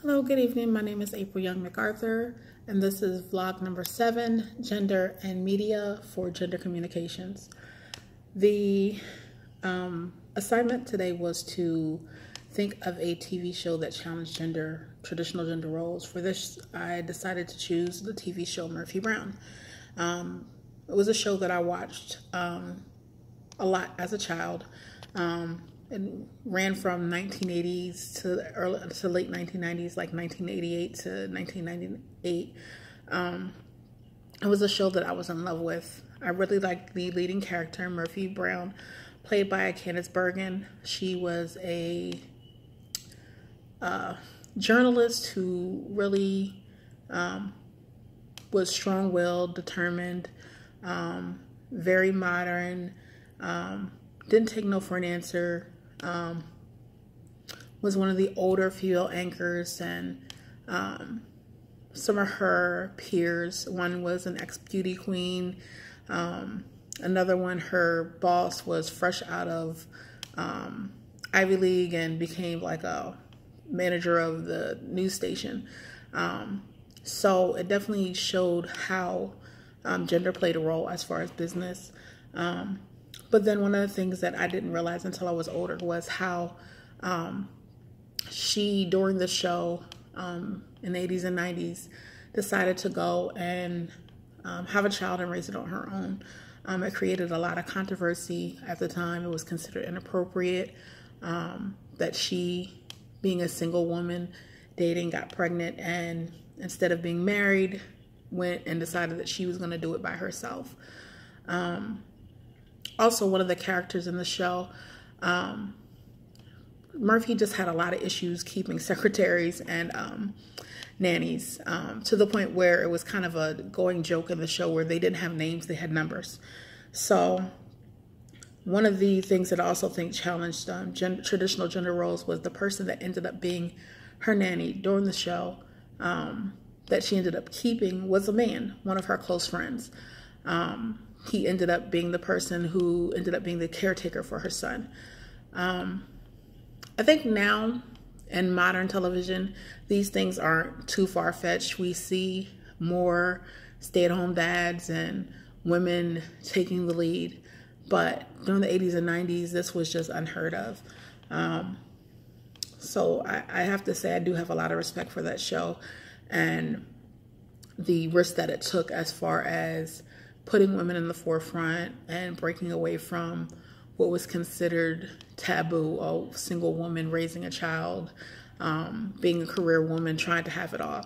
Hello, good evening. My name is April Young-mcarthur, and this is vlog number 7, Gender and Media for Gender Communications. The assignment today was to think of a TV show that challenged traditional gender roles. For this, I decided to choose the TV show Murphy Brown. It was a show that I watched a lot as a child. It ran from 1980s to late 1990s, like 1988 to 1998. It was a show that I was in love with. I really liked the leading character, Murphy Brown, played by Candice Bergen. She was a journalist who really was strong-willed, determined, very modern, didn't take no for an answer, was one of the older female anchors, and some of her peers, one was an ex-beauty queen, another one, her boss was fresh out of Ivy League and became like a manager of the news station. So it definitely showed how gender played a role as far as business. But then one of the things that I didn't realize until I was older was how she, during the show in the 80s and 90s, decided to go and have a child and raise it on her own. It created a lot of controversy at the time. It was considered inappropriate that she, being a single woman, dating, got pregnant, and instead of being married, went and decided that she was going to do it by herself. Also, one of the characters in the show, Murphy just had a lot of issues keeping secretaries and nannies, to the point where it was kind of a going joke in the show where they didn't have names, they had numbers. So one of the things that I also think challenged traditional gender roles was the person that ended up being her nanny during the show, that she ended up keeping, was a man, one of her close friends. He ended up being the person who ended up being the caretaker for her son. I think now in modern television, these things aren't too far-fetched. We see more stay-at-home dads and women taking the lead. But during the 80s and 90s, this was just unheard of. So I have to say I do have a lot of respect for that show and the risk that it took as far as putting women in the forefront and breaking away from what was considered taboo, a single woman raising a child, being a career woman, trying to have it all.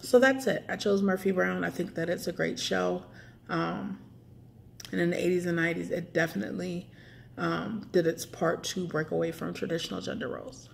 So that's it. I chose Murphy Brown. I think that it's a great show. And in the 80s and 90s, it definitely did its part to break away from traditional gender roles.